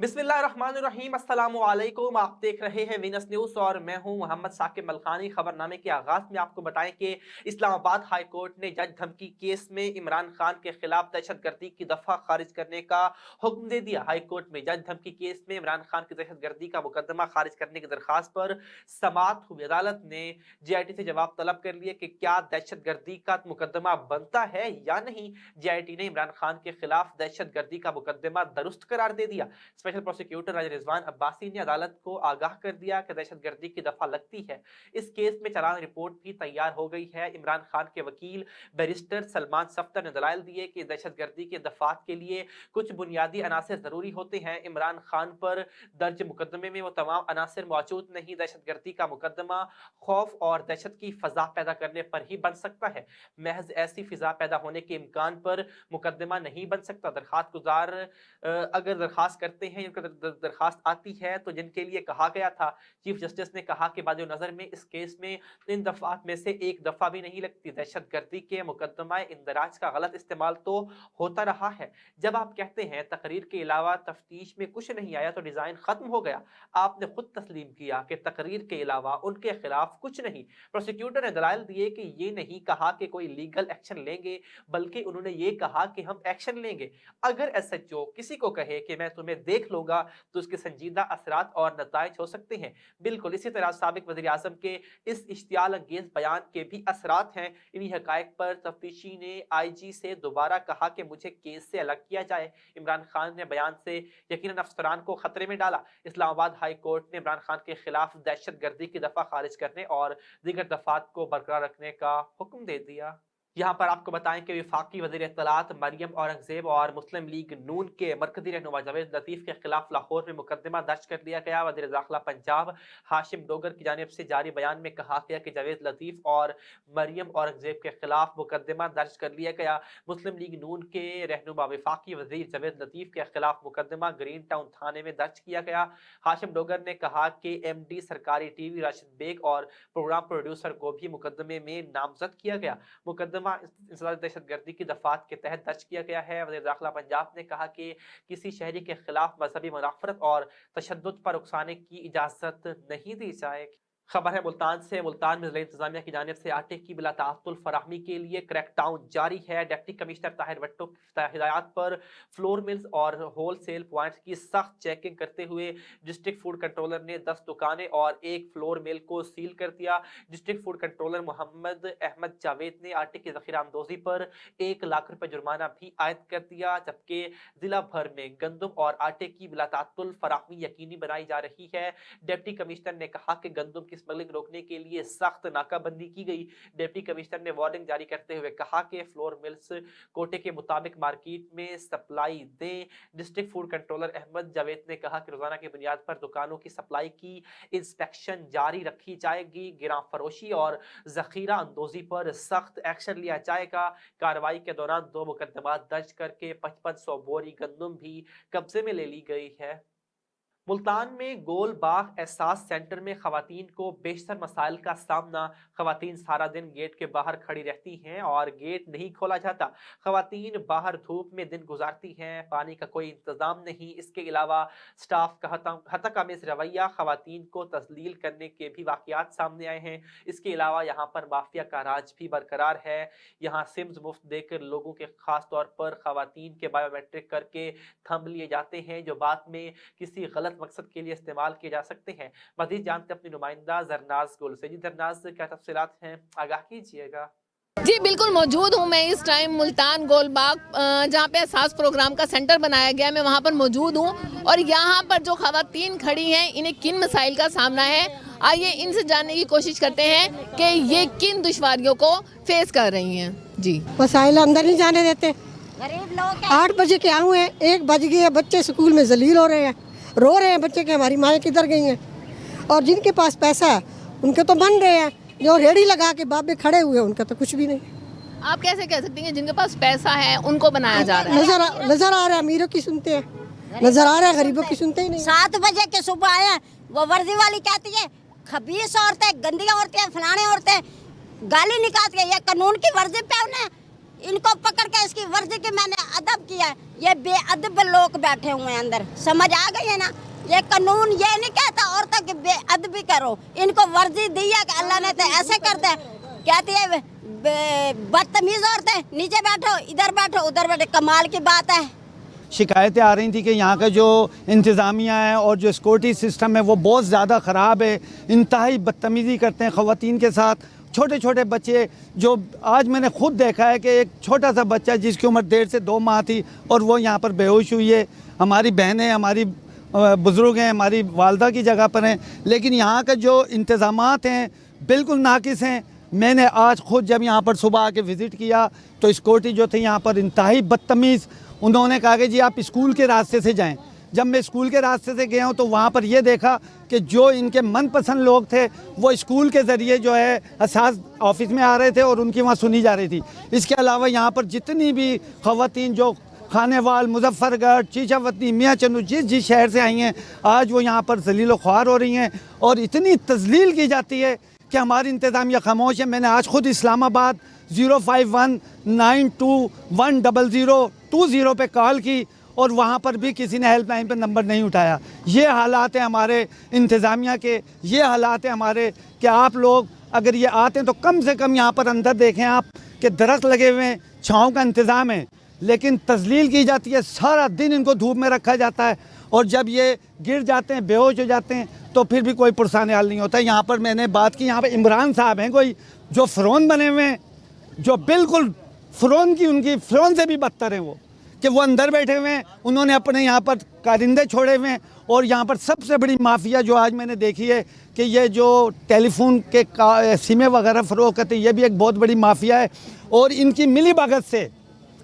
बिस्मिल्लाहिर्रहमानिर्रहीम, अस्सलामुअलैकुम। आप देख रहे हैं वीनस न्यूज़ और मैं हूं मोहम्मद साकिब मलखानी। खबरनामे के आगाज़ में आपको बताएं कि इस्लामाबाद हाई कोर्ट ने जज धमकी केस में इमरान खान के खिलाफ दहशतगर्दी की दफ़ा खारिज करने का हुक्म दे दिया। हाई कोर्ट में जज धमकी केस में इमरान खान की दहशतगर्दी का मुकदमा खारिज करने की दरख्वास्त पर समाअत हुई। अदालत ने JIT से जवाब तलब कर लिया कि क्या दहशतगर्दी का मुकदमा बनता है या नहीं। JIT ने इमरान खान के खिलाफ दहशतगर्दी का मुकदमा दुरुस्त करार दे दिया। स्पेशल प्रोसिक्यूटर राजा रिजवान अब्बासी ने अदालत को आगाह कर दिया कि दहशतगर्दी की दफा लगती है। इस केस में चालान रिपोर्ट भी तैयार हो गई है। इमरान खान के वकील बैरिस्टर सलमान सफ्तर ने दलाइल दिए कि दहशतगर्दी के दफात के लिए कुछ बुनियादी अनासर जरूरी होते हैं। इमरान खान पर दर्ज मुकदमे में वो तमाम अनासर मौजूद नहीं। दहशतगर्दी का मुकदमा खौफ और दहशत की फजा पैदा करने पर ही बन सकता है। महज ऐसी फिजा पैदा होने के इम्कान पर मुकदमा नहीं बन सकता। दरखास्त गुजार अगर दरखास्त करते हैं, दरखास्त आती है तो जिनके लिए कहा गया था, चीफ जस्टिस ने कहा कि बाद नजर में इस केस में इन दफात में से एक दफा भी नहीं लगती। दहशतगर्दी के मुकदमा इंदराज का गलत इस्तेमाल तो होता रहा है। जब आप कहते हैं तकरीर के अलावा तफ्तीश में कुछ नहीं आया तो डिजाइन खत्म हो गया। आपने खुद तस्लीम किया कि तकरीर के अलावा उनके खिलाफ कुछ नहीं। प्रोसिक्यूटर ने दलाइल दिए कि ये नहीं कहा कि कोई लीगल एक्शन लेंगे, बल्कि उन्होंने ये कहा कि हम एक्शन लेंगे। अगर SHO किसी को कहे कि मैं तुम्हें देख लूंगा तो उसके संजीदा असरात और नताइज हो सकते हैं। बिल्कुल इसी तरह साबिक वज़ीर आज़म के इस इश्तियाल अंगेज बयान के भी असरात हैं। इन्हीं हकायक पर तफ्तीशी ने IG से दोबारा कहा कि मुझे केस से अलग किया जाए। इमरान खान ने बयान से यकीनन अफसरान को खतरे में डाला। इस्लामाबाद हाई कोर्ट ने इमरान खान के खिलाफ दहशतगर्दी की दफा खारिज करने और दीगर दफात को बरकरार रखने का हुक्म दे दिया। यहाँ पर आपको बताएं कि वफाकी वज़ीर इत्तलात मरियम औरंगजेब और मुस्लिम लीग नून के मरकजी रहनुमा जावेद लतीफ़ के खिलाफ लाहौर में मुकदमा दर्ज कर लिया गया। वज़ीर दाखिला पंजाब हाशिम डोगर की जानिब से जारी बयान में कहा गया कि जावेद लतीफ़ और मरियम औरंगजेब के खिलाफ मुकदमा दर्ज कर लिया गया। मुस्लिम लीग नून के रहनुमा वफाकी वज़ीर जावेद लतीफ़ के खिलाफ मुकदमा ग्रीन टाउन थाने में दर्ज किया गया। हाशिम डोगर ने कहा कि MD सरकारी TV राशिद बेग और प्रोग्राम प्रोड्यूसर को भी मुकदमे में नामजद किया गया। मुकदमा दहशतगर्दी की दफात के तहत दर्ज किया गया है। वज़ीर दाखिला पंजाब ने कहा कि किसी शहरी के खिलाफ मजहबी मुनाफरत और तशद्दुद पर उकसाने की इजाजत नहीं दी जाएगी। खबर है मुल्तान से। मुल्तान में ज़िला इंतजामिया की जानिब से आटे की बिला ताअत्तुल फराहमी के लिए क्रैकडाउन जारी है। डिप्टी कमिश्नर ताहिर भट्टो की हिदायत पर फ्लोर मिल्स और होल सेल पॉइंट्स की सख्त चेकिंग करते हुए डिस्ट्रिक्ट फूड कंट्रोलर ने 10 दुकानें और एक फ्लोर मिल को सील कर दिया। District food controller Mohammad Ahmad Javed ने आटे की ज़ख़ीरा अंदोज़ी पर 1 लाख रुपए जुर्माना भी आयद कर दिया। जबकि जिला भर में गंदम और आटे की बिला ताअत्तुल फराहमी यकीनी बनाई जा रही है। डिप्टी कमिश्नर ने कहा कि गंदम की स्मगलिंग रोकने के लिए सख्त नाकाबंदी की गई। डिप्टी कमिश्नर ने वार्निंग जारी करते हुए कहा कि फ्लोर मिल्स कोटे के मुताबिक मार्केट में सप्लाई दें। District food controller Ahmad Javed ने कहा कि रोजाना की बुनियाद पर दुकानों की सप्लाई की इंस्पेक्शन जारी रखी जाएगी। गिरां फरोशी और जखीरा अंदोजी पर सख्त एक्शन लिया जाएगा। कार्रवाई के दौरान 2 मुकदमात दर्ज करके 5500 बोरी गंदम भी कब्जे में ले ली गई है। मुल्तान में गोल बाग एहसास सेंटर में खवातीन को बेशतर मसाइल का सामना। खवातीन सारा दिन गेट के बाहर खड़ी रहती हैं और गेट नहीं खोला जाता। खवातीन बाहर धूप में दिन गुजारती हैं, पानी का कोई इंतजाम नहीं। इसके अलावा स्टाफ का हतकामिज़ रवैया खवातीन को तस्लील करने के भी वाक़यात सामने आए हैं। इसके अलावा यहाँ पर माफिया का राज भी बरकरार है। यहाँ सिम्स मुफ्त देकर लोगों के खास तौर पर खवातीन के बायोमेट्रिक करके थंब लिए जाते हैं, जो बाद में किसी गलत मकसद के लिए इस्तेमाल किए जा सकते हैं। मज़ीद जानते अपनी नुमाइंदा जरनाज गुल से। जी जरनाज, क्या तफसीलात हैं, आगाह कीजिएगा। जी बिल्कुल, मौजूद हूँ मैं इस टाइम मुल्तान गोलबाग, जहाँ पे एहसास प्रोग्राम का सेंटर बनाया गया है। मैं वहाँ पर मौजूद हूँ और यहाँ पर जो खवातीन खड़ी हैं, इन्हें किन मसाइल का सामना है, आइए इनसे जानने की कोशिश करते हैं कि ये किन दुश्वारियों को फेस कर रही हैं। जी, मसाइल अंदर नहीं जाने देते। गरीब लोग 8 बजे के आए हुए हैं, 1 बज गए, बच्चे स्कूल में जलील हो रहे हैं, रो रहे हैं बच्चे कि हमारी माएँ किधर गई हैं। और जिनके पास पैसा है उनके तो बन रहे हैं, जो रेडी लगा के बाबे खड़े हुए हैं उनका तो कुछ भी नहीं। आप कैसे कह सकती हैं जिनके पास पैसा है उनको बनाया जा रहा है? नजर आ रहा है, अमीरों की सुनते हैं, नजर आ रहा है, गरीबों की सुनते ही नहीं। 7 बजे के सुबह आए हैं, वो वर्दी वाली कहती है खबीस औरतें, गंदी औरतें, फलाने औरतें, गाली निकालती है। ये कानून की वर्दी पे उन्हें इनको पकड़ के इसकी वर्दी की मैंने अदब किया है। ये बेअदब लोग बैठे हुए हैं अंदर, समझ आ गई है ना। ये कानून ये नहीं कहता औरतों की बेअदबी करो, इनको वर्जी दी है कि अल्लाह ने तो ऐसे करते हैं। कहती है बदतमीज औरतें, नीचे बैठो, इधर बैठो, उधर बैठो, कमाल की बात है। शिकायतें आ रही थी कि यहाँ का जो इंतज़ामिया है और जो सिक्योरिटी सिस्टम है वो बहुत ज़्यादा ख़राब है, इंतहाई बदतमीज़ी करते हैं ख़वातीन के साथ। छोटे छोटे बच्चे, जो आज मैंने खुद देखा है कि एक छोटा सा बच्चा जिसकी उम्र 1.5 से 2 माह थी और वो यहाँ पर बेहोश हुई है। हमारी बहनें, हमारी बुज़ुर्ग हैं, हमारी वालदा की जगह पर हैं, लेकिन यहाँ का जो इंतज़ामात हैं बिल्कुल नाकिस हैं। मैंने आज खुद जब यहाँ पर सुबह आके विज़िट किया तो सिक्योरिटी जो थे यहाँ पर इंतहाई बदतमीज़। उन्होंने कहा कि जी आप स्कूल के रास्ते से जाएं। जब मैं स्कूल के रास्ते से गया हूँ तो वहाँ पर ये देखा कि जो इनके मनपसंद लोग थे वो स्कूल के ज़रिए जो है असास ऑफिस में आ रहे थे और उनकी वहाँ सुनी जा रही थी। इसके अलावा यहाँ पर जितनी भी ख़वातीन जो खानेवाल, मुजफ्फरगढ़, चीचावतनी, मियाँ चंदू जिस शहर से आई हैं, आज वो यहाँ पर ज़लील व ख्वार हो रही हैं और इतनी तज़लील की जाती है कि हमारी इंतज़ामिया खामोश है। मैंने आज खुद इस्लामाबाद 05192100020 पे कॉल की और वहाँ पर भी किसी ने हेल्पलाइन पर नंबर नहीं उठाया। ये हालात हैं हमारे इंतज़ामिया के, ये हालात हैं हमारे कि आप लोग अगर ये आते हैं तो कम से कम यहाँ पर अंदर देखें आप कि दरख्त लगे हुए हैं, छाँव का इंतज़ाम है, लेकिन तज़लील की जाती है। सारा दिन इनको धूप में रखा जाता है और जब ये गिर जाते हैं, बेहोश हो जाते हैं, तो फिर भी कोई पुरसान हाल नहीं होता। यहाँ पर मैंने बात की, यहाँ पर इमरान साहब हैं कोई जो फ़िरौन बने हुए हैं, जो बिल्कुल फ़िरौन की, उनकी फ़िरौन से भी बदतर हैं वो, कि वो अंदर बैठे हुए हैं। उन्होंने अपने यहाँ पर कारिंदे छोड़े हुए हैं और यहाँ पर सबसे बड़ी माफिया जो आज मैंने देखी है कि ये जो टेलीफोन के सिमें वगैरह फ़रोख्त करते हैं, ये भी एक बहुत बड़ी माफिया है। और इनकी मिली भगत से,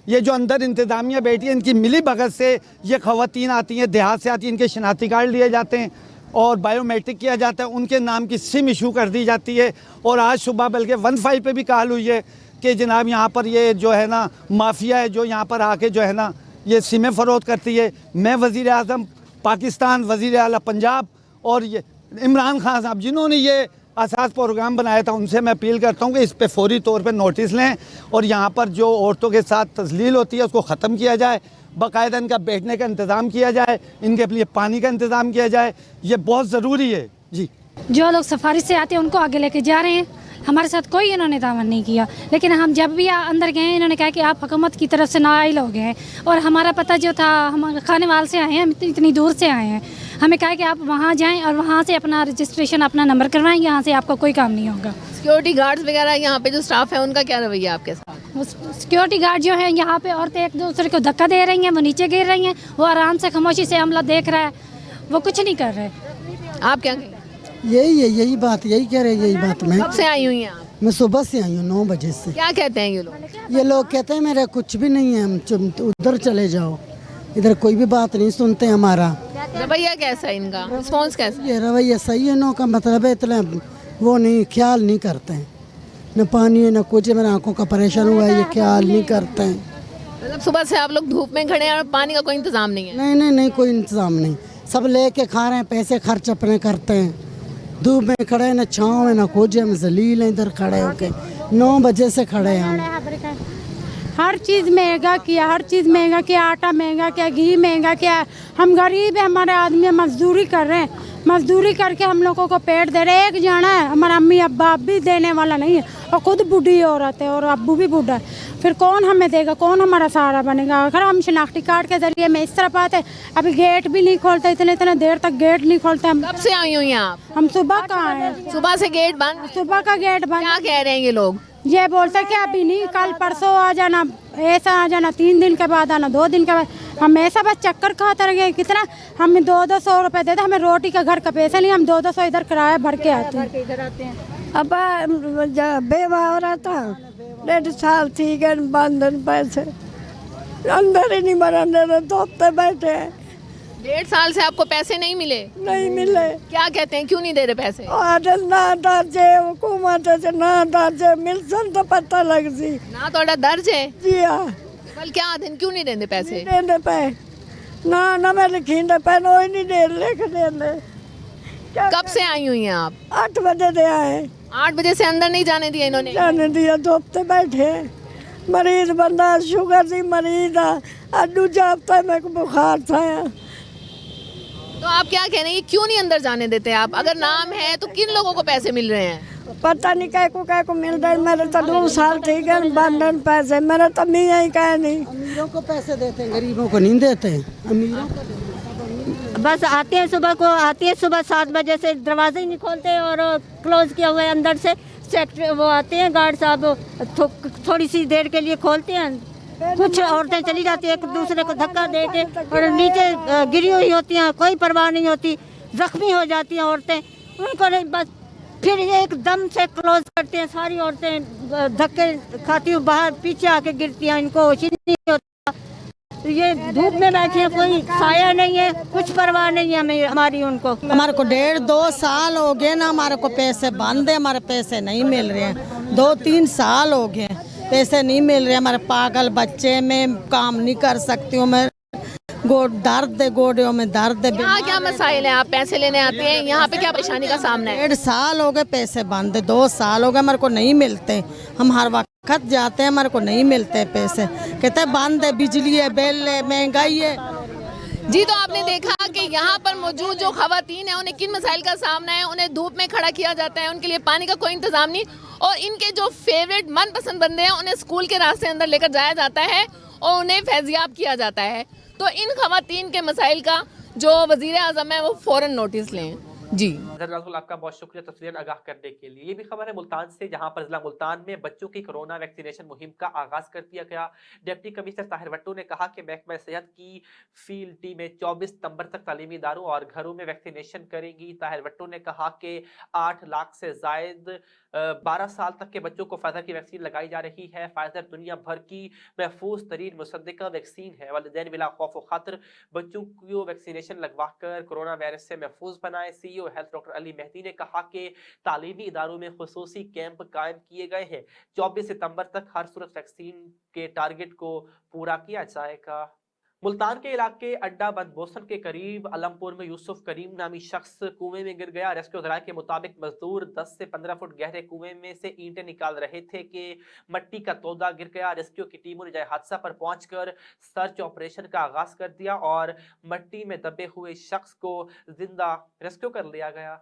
ये जो अंदर इंतज़ामिया बैठी है, इनकी मिली भगत से ये ख़वातीन आती हैं, देहात से आती हैं, इनके शनाख्ती कार्ड लिए जाते हैं और बायोमेट्रिक किया जाता है, उनके नाम की सिम इशू कर दी जाती है। और आज सुबह बल्कि 15 पे भी कॉल हुई है कि जनाब यहाँ पर ये जो है ना माफिया है जो यहाँ पर आके जो है ना ये सिमें फ़रोख्त करती है। मैं वज़ीर आज़म पाकिस्तान, वज़ीर आला पंजाब और ये इमरान खान साहब जिन्होंने ये असास प्रोग्राम बनाया था, उनसे मैं अपील करता हूँ कि इस पर फौरी तौर पर नोटिस लें और यहाँ पर जो औरतों के साथ तज़लील होती है उसको ख़त्म किया जाए। बाकायदा इनका बैठने का इंतज़ाम किया जाए, इनके लिए पानी का इंतज़ाम किया जाए, ये बहुत ज़रूरी है। जी, जो लोग सफारी से आते हैं उनको आगे लेके जा रहे हैं, हमारे साथ कोई इन्होंने दामन नहीं किया। लेकिन हम जब भी अंदर गए इन्होंने कहा कि आप हुकूमत की तरफ से नाइल हो गए हैं और हमारा पता जो था, हम खानेवाल से आए हैं, हम इतनी दूर से आए हैं, हमें कहा कि आप वहाँ जाएं और वहाँ से अपना रजिस्ट्रेशन, अपना नंबर करवाएं, यहाँ से आपका कोई काम नहीं होगा। सिक्योरिटी गार्ड्स वगैरह यहाँ पे जो स्टाफ है उनका क्या रवैया आपके साथ? सिक्योरिटी गार्ड जो है यहाँ पे औरतें एक दूसरे को धक्का दे रही हैं, वो नीचे गिर रही हैं, वो आराम से खामोशी से हमला देख रहा है, वो कुछ नहीं कर रहे। आप क्या कहें? यही बात, यही कह रहे हैं, यही बात। मैं कब से आई हुई हैं आप? मैं सुबह से आई हूँ 9 बजे से। क्या कहते हैं ये लोग? ये लोग कहते हैं मेरा कुछ भी नहीं है, हम उधर चले जाओ, इधर कोई भी बात नहीं सुनते हमारा। रवैया कैसा है इनका, रिस्पॉन्स कैसा? ये रवैया सही है, नो का मतलब है, इतना वो नहीं, ख्याल नहीं करते हैं, न पानी है न कुछ है। मेरे आंखों का परेशान हुआ है, ये ख्याल नहीं करते हैं। मतलब सुबह से आप लोग धूप में खड़े हैं और पानी का कोई इंतजाम नहीं है? नहीं, कोई इंतजाम नहीं, सब लेके खा रहे हैं, पैसे खर्च अपने करते हैं। धूप में खड़े हैं, न छाँव है न कुछ, हम जलील हैं इधर खड़े होके, 9 बजे से खड़े हैं हम। हर चीज़ महंगा किया, हर चीज़ महंगा किया, आटा महंगा किया, घी महंगा किया। हम गरीब हैं, हमारे आदमी मजदूरी कर रहे हैं, मजदूरी करके हम लोगों को पेट दे रहे हैं। एक जाना है, हमारा अम्मी अब्बा भी देने वाला नहीं है और खुद बूढ़ी औरत है और अब्बू भी बूढ़ा है, फिर कौन हमें देगा, कौन हमारा सहारा बनेगा? अगर हम शनाख्ती कार्ड के जरिए में इस तरफ आते, अभी गेट भी नहीं खोलते, इतने देर तक गेट नहीं खोलते। हम कब से आई हुई हैं आप? हम सुबह का आए हैं, सुबह से गेट बंद? सुबह का गेट बंद। क्या कह रहे हैं ये लोग? ये बोलते कि अभी नहीं, कल परसों आ जाना, ऐसा आ जाना, 3 दिन के बाद आना, 2 दिन के बाद। हम ऐसा बस चक्कर खाते रह गए। कितना हमें 200 रुपये देते, हमें रोटी का घर का पैसा नहीं, हम 200 इधर किराया भर के आते हैं। अब बेवा हो रहा था, 1.5 साल थी गए बंधन, पैसे अंदर ही नहीं बराबर धोपते बैठे। 1.5 साल से आपको पैसे नहीं मिले? नहीं मिले। क्या कहते हैं, क्यों नहीं दे रहे पैसे? ना दर्जे हुकूमत से ना दर्जे मिलसन तो पता लग सी ना थोड़ा दर्ज है। जी हाँ, कल क्या दिन क्यों नहीं देंगे पैसे? देने पे ना मैं लिखी पे नो ही नहीं दे लिख दे। कब से आई हुई हैं आप? 8 बजे दे आए। 8 बजे से अंदर नहीं जाने दिया इन्होंने? जाने दिया, धोपते बैठे। मरीज बंदा शुगर दी मरीज आ दूजा हफ्ता मेरे को बुखार था। तो आप क्या कह रहे हैं, क्यों नहीं अंदर जाने देते आप? अगर नाम है तो किन लोगों को पैसे मिल रहे हैं? पता नहीं कह को मिल रहे। मेरे तो 2 साल ठीक है बंधन पैसे, मेरा तो मियाँ ही कहे नहीं। अमीरों को पैसे देते हैं, गरीबों को नहीं देते हैं। अमीरों को बस आते हैं सुबह को, आती है सुबह 7 बजे से, दरवाजे ही नहीं खोलते और क्लोज किया हुआ है अंदर से। सेक्टर वो आते हैं गार्ड साहब, थोड़ी सी देर के लिए खोलते हैं। कुछ औरतें चली जाती है एक दूसरे को धक्का दे के और नीचे गिरी हुई होती हैं, कोई परवाह नहीं होती, जख्मी हो जाती हैं औरतें। उनको नहीं, बस फिर एकदम से क्लोज करते हैं। सारी औरतें धक्के खाती हुई बाहर पीछे आके गिरती हैं, इनको होश ही नहीं होता। ये धूप में बैठे हैं, कोई साया नहीं है, कुछ परवाह नहीं है हमारी उनको। हमारे को 1.5-2 साल हो गए ना, हमारे को पैसे बंद है, हमारे पैसे नहीं मिल रहे हैं। 2-3 साल हो गए पैसे नहीं मिल रहे। हमारे पागल बच्चे, में काम नहीं कर सकती हूँ मैं, दर्द है गोडियों में, दर्द है। यहाँ क्या मसाइल है? आप पैसे लेने आते हैं, यहाँ पे क्या परेशानी का सामना है? 1.5 साल हो गए पैसे बंद है, 2 साल हो गए हमारे को नहीं मिलते। हम हर वक्त जाते हैं, हमारे को नहीं मिलते पैसे, कहते हैं बंद है, बिजली है, बिल है, महंगाई है। जी, तो आपने देखा कि यहाँ पर मौजूद जो खवातीन हैं उन्हें किन मसाइल का सामना है। उन्हें धूप में खड़ा किया जाता है, उनके लिए पानी का कोई इंतजाम नहीं, और इनके जो फेवरेट मनपसंद बंदे हैं उन्हें स्कूल के रास्ते अंदर लेकर जाया जाता है और उन्हें फैज़याब किया जाता है। तो इन खवातीन के मसाइल का जो वज़ीर आज़म है वो फ़ौरन नोटिस लें। जी, आपका बहुत शुक्रिया तस्वीर आगाह करने के लिए। ये भी खबर है मुल्तान से, जहां पर जिला मुल्तान में बच्चों की कोरोना वैक्सीनेशन मुहिम का आगाज कर दिया गया। डिप्टी कमिश्नर ताहिर भट्टो ने कहा कि महकमा सेहत की फील्ड टीमें 24 सितंबर तक तालीमी इदारों और घरों में वैक्सीनेशन करेंगी। ताहिर भट्टो ने कहा कि 8 लाख से जायद 12 साल तक के बच्चों को फाइजर की वैक्सीन लगाई जा रही है। फाइजर दुनिया भर की महफूज तरीन मुसद्दिका वैक्सीन है। वालिदैन बिला खौफ व खतर बच्चों को वैक्सीनेशन लगवाकर कोरोना वायरस से महफूज बनाए। CEO health doctor Ali Mehdi ने कहा कि तालीमी इदारों में खुसूसी कैंप कायम किए गए हैं। 24 सितंबर तक हर सूरत वैक्सीन के टारगेट को पूरा किया जाएगा। मुल्तान के इलाके अड्डा बंद बोसन के करीब अलमपुर में यूसुफ करीम नामी शख्स कुएं में गिर गया। रेस्क्यू ज़राए के मुताबिक मजदूर 10 से 15 फुट गहरे कुएं में से ईंटें निकाल रहे थे कि मट्टी का तोदा गिर गया। रेस्क्यू की टीमों ने हादसा पर पहुंचकर सर्च ऑपरेशन का आगाज कर दिया और मट्टी में दबे हुए शख्स को जिंदा रेस्क्यू कर लिया गया।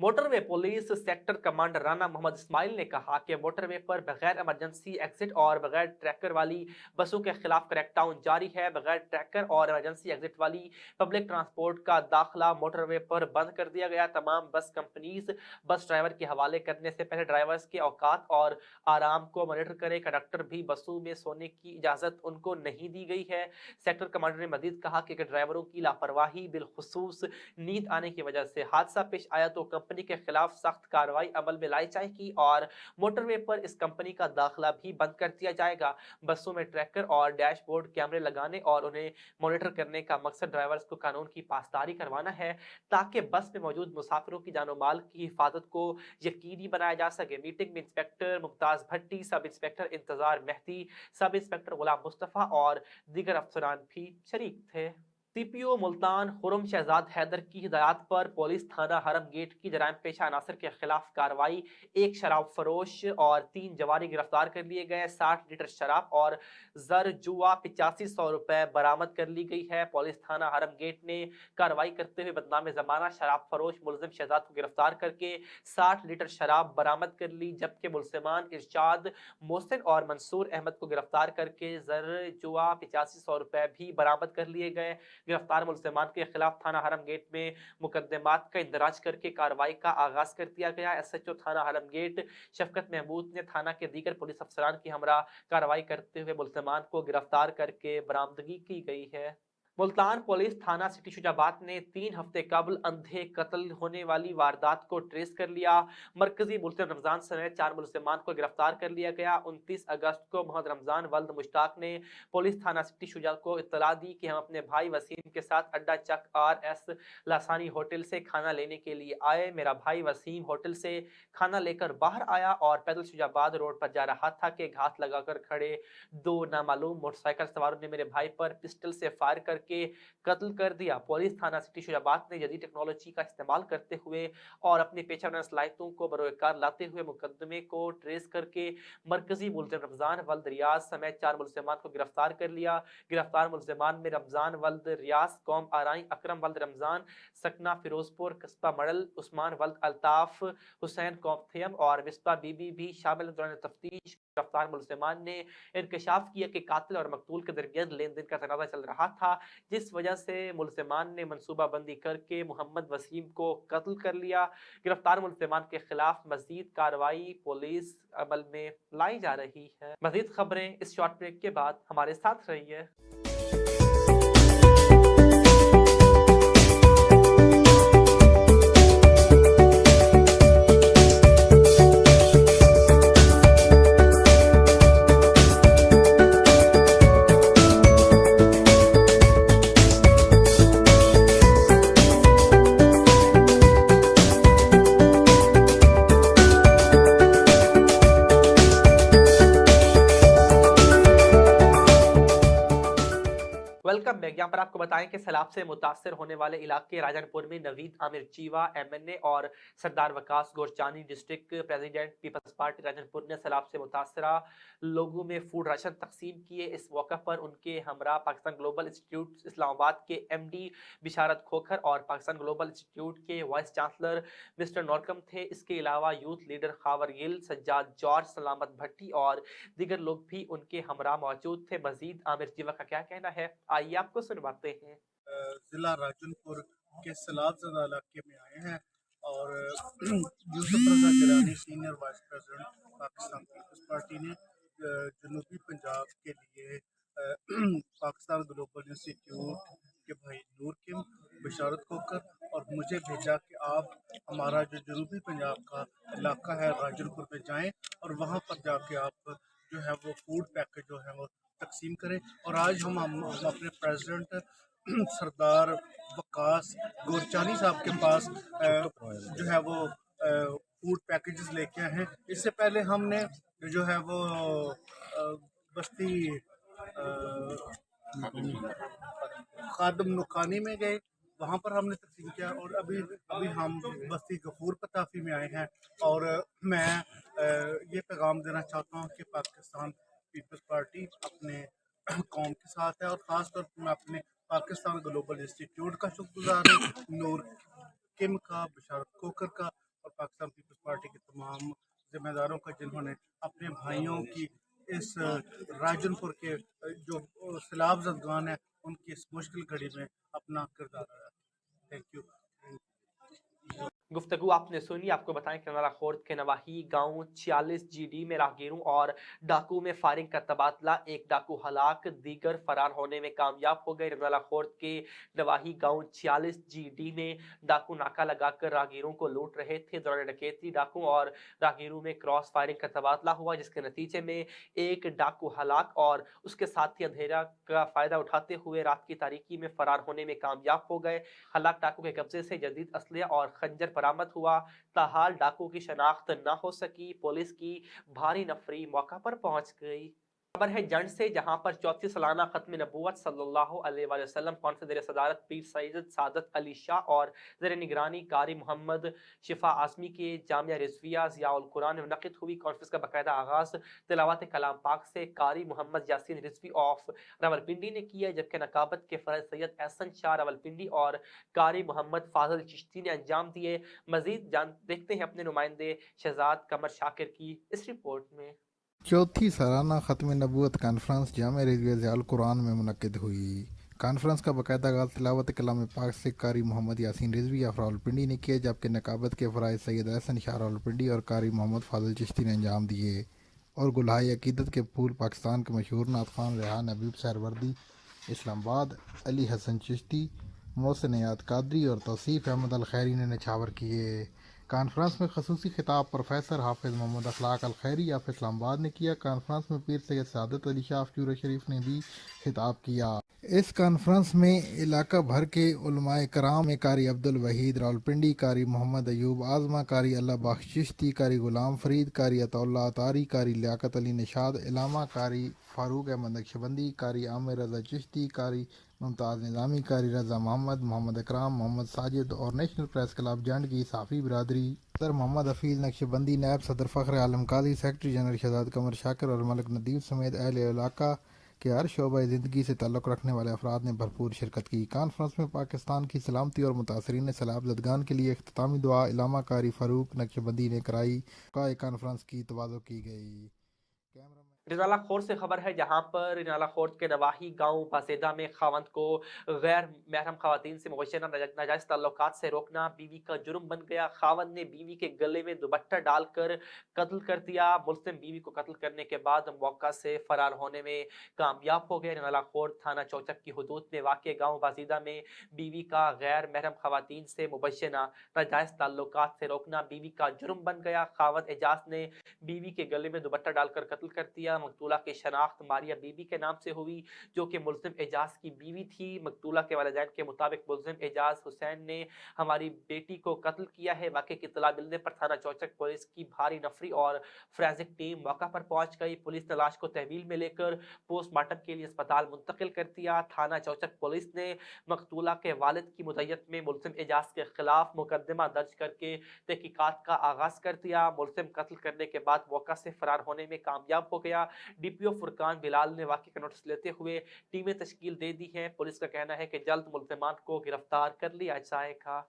Motorway police sector commander Rana Mohammad Ismail ने कहा कि मोटरवे पर बगैर इमरजेंसी एग्जिट और बगैर ट्रैकर वाली बसों के खिलाफ क्रैकडाउन जारी है। बगैर ट्रैकर और इमरजेंसी एग्जिट वाली पब्लिक ट्रांसपोर्ट का दाखिला मोटरवे पर बंद कर दिया गया। तमाम बस कंपनीज बस ड्राइवर के हवाले करने से पहले ड्राइवर्स के औकात और आराम को मॉनिटर करें। कंडक्टर भी बसों में सोने की इजाजत उनको नहीं दी गई है। सेक्टर कमांडर ने मजीद कहा कि ड्राइवरों की लापरवाही बिलखुसूस नींद आने की वजह से हादसा पेश आया तो कंपनी के खिलाफ सख्त कार्रवाई अमल में लाई जाएगी और मोटरवे पर इस कंपनी का दाखिला भी बंद कर दिया जाएगा। बसों में ट्रैकर और डैशबोर्ड कैमरे लगाने और उन्हें मॉनिटर करने का मकसद ड्राइवर्स को कानून की पासदारी करवाना है ताकि बस में मौजूद मुसाफिरों की जानो माल की हिफाजत को यकीनी बनाया जा सके। मीटिंग में इंस्पेक्टर मुमताज भट्टी, सब इंस्पेक्टर इंतजार मेहदी, सब इंस्पेक्टर गुलाम मुस्तफा और दीगर अफसरान भी शरीक थे। CPO मुल्तान खुरम शहजाद हैदर की हिदायत पर पुलिस थाना हरम गेट की जराइम पेशा अनासर के खिलाफ कार्रवाई। 1 शराब फरोश और 3 जवारी गिरफ्तार कर लिए गए। 60 लीटर शराब और जर जुआ 8500 रुपए बरामद कर ली गई है। पुलिस थाना हरम गेट ने कार्रवाई करते हुए बदनाम जमाना शराब फरोश मुलजिम शहजाद को गिरफ्तार करके 60 लीटर शराब बरामद कर ली, जबकि मुलजिमान इरशाद, मोहसिन और मंसूर अहमद को गिरफ्तार करके जर जुआ 8500 रुपए भी बरामद कर लिए गए। गिरफ्तार मुलजिमान के खिलाफ थाना हरम गेट में मुकदमात का इंदराज करके कार्रवाई का आगाज कर दिया गया। SHO थाना हरम गेट शफकत महमूद ने थाना के दीगर पुलिस अफसरान की हमरा कार्रवाई करते हुए मुलजिमान को गिरफ्तार करके बरामदगी की गई है। मुल्तान पुलिस थाना सिटी शुजाबाद ने 3 हफ्ते कबल अंधे कत्ल होने वाली वारदात को ट्रेस कर लिया। मरकजी मुल्जिम रमजान समेत 4 मुलजिमान को गिरफ्तार कर लिया गया। 29 अगस्त को मोहम्मद रमजान वल्द मुश्ताक ने पुलिस थाना सिटी शुजा को इत्तला दी कि हम अपने भाई वसीम के साथ अड्डा चक RS लासानी होटल से खाना लेने के लिए आए। मेरा भाई वसीम होटल से खाना लेकर बाहर आया और पैदल शुजाबाद रोड पर जा रहा था कि घात लगाकर खड़े 2 नामालूम मोटरसाइकिल सवारों ने मेरे भाई पर पिस्टल से फायर करके करके कत्ल कर दिया। पुलिस थाना सिटी शुजाबाद ने जदीद टेक्नोलॉजी का इस्तेमाल करते हुए और अपनी पेशा सलाहियतों को बरोकार लाते हुए मुकदमे को ट्रेस करके मरकजी मुलजिम रमजान वल्द रियाज समेत 4 मुलजिमान को गिरफ्तार कर लिया। गिरफ्तार मुलजिमान में रमजान वल्द रियाज कौम आराई, अकरम वल्द रमजान सकना फिरोजपुर कस्बा मडल, उस्मान वल्द अल्ताफ, हुसैन कौम थयम और विस्पा बीबी भी शामिल। दौरान तफ्तीश गिरफ्तार मुलजिमान ने इंकशाफ किया कि कातिल और मकतूल के दरमियान लेन देन का तनाज़ा चल रहा था, जिस वजह से मुलजिमान ने मनसूबाबंदी करके मोहम्मद वसीम को कत्ल कर लिया। गिरफ्तार मुलजिमान के खिलाफ मजीद कार्रवाई पुलिस अमल में लाई जा रही है। मजीद खबरें इस शॉर्ट ब्रेक के बाद हमारे साथ रहिए। Welcome back. यहाँ पर आपको बताएं कि सैलाब से मुतासर होने वाले इलाके राजनपुर में नवीद आमिर चीवा MNA और सरदार वकास गोरचानी डिस्ट्रिक्ट प्रेसिडेंट पीपल्स पार्टी राजनपुर ने सैलाब से मुतासरा लोगों में फूड राशन तकसीम किए। इस मौका पर उनके हमरा पाकिस्तान ग्लोबल इंस्टीट्यूट इस्लामाबाद के MD बिशारत खोखर और पाकिस्तान ग्लोबल इंस्टीट्यूट के वाइस चांसलर मिस्टर नॉरकम थे। इसके अलावा youth leader Khawar Gill, Sajjad George, सलामत भट्टी और दीगर लोग भी उनके हमरा मौजूद थे। मजीद आमिर चीवा का क्या कहना है, आइए आपको सुनवाते हैं। जिला राजनपुर के सैलाबज़दा इलाके में आए हैं और Yousuf Raza Gilani senior vice president Pakistan Peoples Party ने जनूबी पंजाब के लिए पाकिस्तान ग्लोबल इंस्टीट्यूट के भाई नूर किम, बिशारत खोकर और मुझे भेजा कि आप हमारा जो जनूबी पंजाब का इलाका है राजनपुर में जाएं और वहाँ पर जाके आप जो है वो फूड पैकेज जो है वो तकसीम करें। और आज हम अपने प्रेसिडेंट सरदार वकास गोरचानी साहब के पास जो है वो फूड पैकेजेस लेके आए हैं। इससे पहले हमने जो है वो बस्ती खादम नुकानी में गए, वहाँ पर हमने तकसीम किया और अभी हम बस्ती गफूर पताफी में आए हैं। और मैं ये पैगाम देना चाहता हूँ कि पाकिस्तान पीपल्स पार्टी अपने कौम के साथ है और ख़ास तौर पर मैं अपने पाकिस्तान ग्लोबल इंस्टीट्यूट का शुक्रगुज़ार हूँ, नूर किम का, बिशारत खोकर का और पाकिस्तान पीपल्स पार्टी के तमाम जिम्मेदारों का, जिन्होंने अपने भाइयों की इस राजनपुर के जो सैलाब ज़दगान है उनकी इस मुश्किल घड़ी में अपना किरदार अदा किया। Thank you. गुफ्तगू आपने सुनी। आपको बताएं कि नवाला खोर्द के नवाही गांव 46 GD में राहगीरों और डाकू में फायरिंग का तबादला, एक डाकू हलाक, दीगर फरार होने में कामयाब हो गए। नवाला खोर्द के नवाही गांव 46 GD में डाकू नाका लगाकर राहगीरों को लूट रहे थे। दौरान डकैती डाकू और राहगीरों में क्रॉस फायरिंग का तबादला हुआ, जिसके नतीजे में एक डाकू हलाक और उसके साथी अंधेरा का फायदा उठाते हुए रात की तारीकी में फरार होने में कामयाब हो गए। हलाक डाकू के कब्जे से जदीद असलिया और खंजर बरामद हुआ। ताहाल डाकू की शनाख्त न हो सकी। पुलिस की भारी नफरी मौका पर पहुंच गई। खबर है जंड से, जहां पर 34 सालाना खत्म नबूवत सल्लल्लाहु अलैहि वसल्लम कॉन्फ्रेंस ज़ेर सदारत पीर सैयद सादत अली शाह और ज़ेर निगरानी कारी मोहम्मद शिफा आज़मी के जामिया रिज़विया ज़ियाउल कुरान में मुनक़िद हुई। कॉन्फ्रेंस का बाकायदा आगाज़ तिलावत कलाम पाक से कारी मोहम्मद यासीन रिज़वी ऑफ रावलपिंडी ने किया, जबकि नकाबत के फ़र्ज़ सैयद एहसन शाह रावलपिंडी और कारी मोहम्मद फाजल चिश्ती ने अंजाम दिए। मज़ीद देखते हैं अपने नुमाइंदे शहजाद कमर शाकिर की इस रिपोर्ट में। चौथी सालाना ख़त्म नबूवत कॉन्फ्रेंस जामिया रिज़विया ज़ियाउल कुरान में मुनक़िद हुई। कॉन्फ्रेंस का बाकायदा आगाज़ तिलावत कलाम पाक से कारी मोहम्मद यासीन रिज़वी ऑफ रावलपिंडी ने किया, जबकि नकाबत के फ़राइज़ सैयद एहसन शाह रावलपिंडी और कारी मोहम्मद फाजल चिश्ती ने अंजाम दिए। और गुलहाई अकीदत के फूल पाकिस्तान के मशहूर नात ख़ान रेहान हबीब सहरवर्दी इस्लामाबाद, अली हसन चिश्ती, मोहसिन याद कादरी और तौसीफ़ अहमद अल खैरी ने निछावर किए। कॉन्फ्रेंस में खसूसी खिताब प्रोफेसर हाफिज़ मोहम्मद अखलाक अल खैरी ऑफ इस्लामाबाद ने किया। कॉन्फ्रेंस में पीर सैयद सादत अली शाह फ्यूर शरीफ ने भी खिताब किया। इस कॉन्फ्रेंस में इलाका भर के उलमाए कराम में कारी अब्दुल वहीद रावलपिंडी, कारी मोहम्मद अयूब आज़मा, कारी अल्लाह बख्श चिश्ती, कारी गुलाम फरीद, कारी अतौल्ला अतारी, कारी लियाकत अली निशाद इलामा, कारी फारूक अहमद नक्शबंदी, कारी आमिर रज़ा चिश्ती, कारी मुमताज़ निज़ामी, कारी रज़ा मोहम्मद, मोहम्मद इकराम, मोहम्मद साजिद और नेशनल प्रेस क्लब जंड की साफ़ी बिरादरी, सदर मोहम्मद हफीज़ नक्शबंदी, नायब सदर फ़ख्र आलम काजी, सेक्रेटरी जनरल शहजाद कमर शाकिर और मलिक नदीफ समेत अहले इलाका के हर शोबा ज़िंदगी से ताल्लुक़ रखने वाले अफराद ने भरपूर शिरकत की। कॉन्फ्रेंस में पाकिस्तान की सलामती और मुतासरीन सैलाब ज़दगान के लिए इख्तितामी दुआ इलामा कारी फ़ारूक नक्शबंदी ने कराई। कॉन्फ्रेंस की तवाज़ो की गई। रिनाला खोर से खबर है, जहां पर रिनाला खोर के नवाही गांव बासेदा में खावंद को गैर महरम खवातीन से मुबशरा नाजायज ताल्लुकात से रोकना बीवी का जुर्म बन गया। खावंद ने बीवी के गले में दुपट्टा डालकर कत्ल कर दिया। मुल्जिम बीवी को कत्ल करने के बाद मौका से फरार होने में कामयाब हो गए। रिनाला खोर थाना चौचक की हदूद में वाक़ गाँव बासेदा में बीवी का गैर महरम खवातीन से मुबशरा नाजायज ताल्लुकात से रोकना बीवी का जुर्म बन गया। खावंद एजाज ने बीवी के गले में दुपट्टा डालकर कत्ल कर दिया। मकतूला की शनाख्त मारिया बीबी के नाम से हुई, जो कि मुल्जिम एजाज की बीवी थी। मकतूला के वालिदैन के मुताबिक मुल्जिम एजाज हुसैन ने हमारी बेटी को कत्ल किया है। वाक़े की इत्तला मिलने पर थाना चौचक पुलिस की भारी नफरी और फोरेंसिक टीम मौका पर पहुंच गई। पुलिस ने लाश को तहवील में लेकर पोस्टमार्टम के लिए अस्पताल मुंतकिल कर दिया। थाना चौचक पुलिस ने मकतूला के वालिद की मुद्दत में मुल्जिम एजाज के खिलाफ मुकदमा दर्ज करके तहकीकात का आगाज कर दिया। मुल्जिम कत्ल करने के बाद मौका से फरार होने में कामयाब हो गया। डीपीओ फुरकान बिलाल ने वाक़े का नोटिस लेते हुए टीमें तश्कील दे दी हैं। पुलिस का कहना है कि जल्द मुल्ज़िमान को गिरफ्तार कर लिया जाएगा।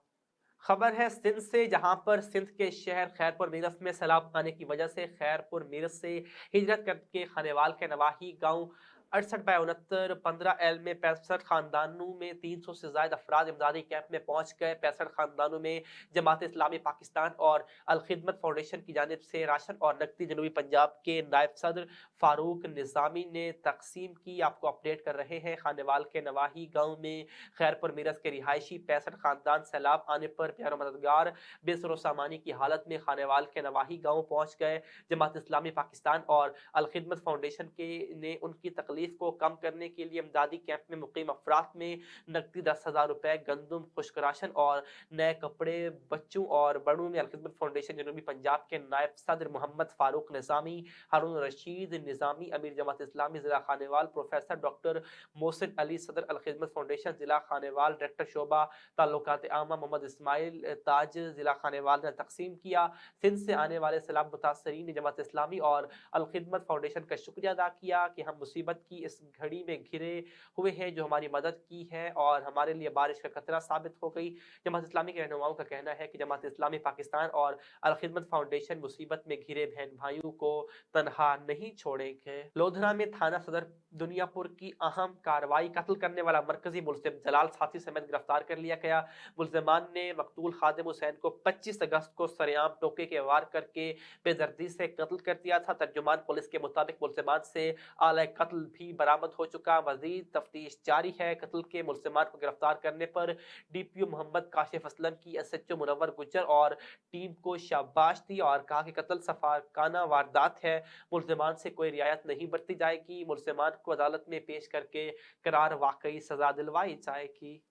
खबर है सिंध से, जहां पर सिंध के शहर खैरपुर मीरस में सैलाब आने की वजह से खैरपुर मीरस से हिजरत करके खानेवाल के नवाही गांव 68/69 15L में 65 खानदानों में 300 से ज़ायद अफराद इमदादी कैंप में पहुंच गए। 65 खानदानों में जमात इस्लामी पाकिस्तान और अल खिदमत फाउंडेशन की जानिब से राशन और नकदी जनूबी पंजाब के नायब सदर फारूक निज़ामी ने तकसीम की। आपको अपडेट कर रहे हैं। खानेवाल के नवाही गाँव में खैरपुर मीरस के रिहायशी 65 खानदान सैलाब आने पर प्यारो मददगार बेसरो सामानी की हालत में खानेवाल के नवाही गाँव पहुँच गए। जमात इस्लामी पाकिस्तान और अल खिदमत फाउंडेशन ने उनकी तकलीफ को कम करने के लिए इमदादी कैंप में मुकीम अफराद में नकदी 10,000 रुपए, गंदम, खुश्क राशन और नए कपड़े बच्चों और बड़ों में अल खिदमत फाउंडेशन जनूबी पंजाब के नायब सदर मोहम्मद फारूक निज़ामी, हारून रशीद निज़ामी, अमीर जमात इस्लामी जिला खानेवाल प्रोफेसर डॉक्टर मोहसिन अली, सदर अल खिदमत फाउंडेशन जिला खानेवाल, डायरेक्टर शोबा ताल्लुकात आमा मोहम्मद इस्माइल ताज जिला खानेवाल ने तकसीम किया। सिंध से आने वाले सैलाब मुतासरीन ने जमात इस्लामी और अल खिदमत फाउंडेशन का शुक्रिया अदा किया कि हम मुसीबत की इस घड़ी में घिरे हुए हैं, जो हमारी मदद की है और हमारे लिए बारिश का खतरा साबित हो गई। जमात इस्लामी के रहनुमाओं का कहना है कि जमात इस्लामी पाकिस्तान और अल खिदमत फाउंडेशन मुसीबत में घिरे बहन भाइयों को तनहा नहीं छोड़ेंगे। लोधरा में थाना सदर दुनियापुर की अहम कार्रवाई, कत्ल करने वाला मरकजी मुल्जिम जलाल साथी समेत गिरफ्तार कर लिया गया। मुल्जिमान ने मकतूल खादिम हुसैन को 25 अगस्त को सरेआम टोके के वार करके बेदर्दी से कत्ल कर दिया था। तर्जुमान पुलिस के मुताबिक मुल्जिमान से आला कत्ल भी बरामद हो चुका। मजीद तफ्तीश जारी है। कत्ल के मुल्जिमान को गिरफ्तार करने पर डीपीओ मोहम्मद काशिफ असलम की एसएचओ मुनव्वर गुज्जर और टीम को शाबाश दी और कहा कि कत्ल सफारकाना वारदात है, मुल्जिमान से कोई रियायत नहीं बरती जाएगी। मुल्जिमान को अदालत में पेश करके करार वाकई सजा दिलवाई जाएगी।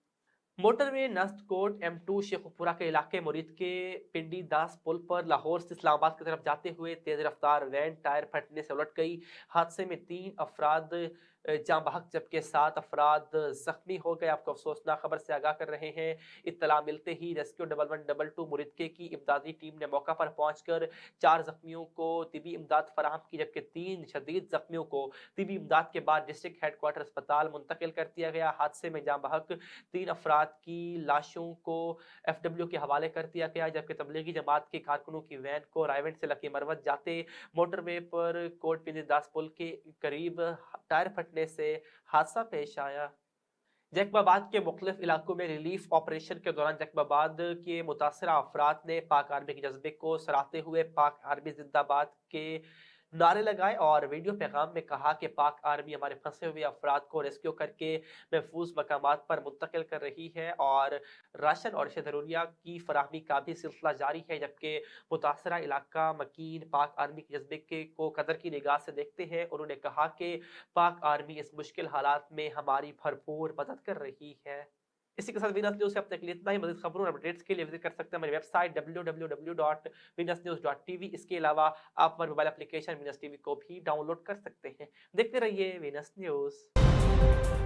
मोटरवे नस्तकोट M2 शेखुपुरा के इलाके मुरीद के पिंडी दास पुल पर लाहौर से इस्लामाबाद की तरफ जाते हुए तेज रफ्तार वैन टायर फटने से उलट गई। हादसे में 3 अफराद जाँ बहक जबकि 7 अफराद जख्मी हो गए। आपको अफसोसनाक खबर से आगाह कर रहे हैं। इत्तला मिलते ही रेस्क्यू 1112 मुरीदके की इमदादी टीम ने मौका पर पहुंचकर 4 जख्मियों को तिबी इमदाद फराहम की, जबकि 3 शदीद जख्मियों को तिबी इमदाद के बाद डिस्ट्रिक्ट हेडक्वार्टर अस्पताल मुंतकिल कर दिया गया। हादसे में जाँ बहक 3 अफराद की लाशों को FW के हवाले कर दिया गया, जबकि तबलीगी जमात के कारकुनों की वैन को रायवेंड से लकी मरवत जाते मोटरवे पर कोट पिंडी दास पुल के करीब टायर फटने से हादसा पेश आया। जैकबाबाद के मुख्तलिफ इलाकों में रिलीफ ऑपरेशन के दौरान जैकबाबाद के मुतासरा अफराद ने पाक आर्मी के जज्बे को सराहते हुए पाक आर्मी जिंदाबाद के नारे लगाए और वीडियो पैगाम में कहा कि पाक आर्मी हमारे फंसे हुए अफराद को रेस्क्यू करके महफूज मकामात पर मुंतकिल कर रही है और राशन और ज़रूरिया की फराहमी का भी सिलसिला जारी है, जबकि मुतासरा इलाका मकीन पाक आर्मी के जज्बे को कदर की निगाह से देखते हैं। उन्होंने कहा कि पाक आर्मी इस मुश्किल हालात में हमारी भरपूर मदद कर रही है। इसी के साथ वीनस न्यूज़ से अब तक इतना ही। मज़ीद खबरों और अपडेट्स के लिए विजिट कर सकते हैं हमारी वेबसाइट www.venusnews.tv। इसके अलावा आप हमारे मोबाइल एप्लीकेशन वीनस टीवी को भी डाउनलोड कर सकते हैं। देखते रहिए वीनस न्यूज़।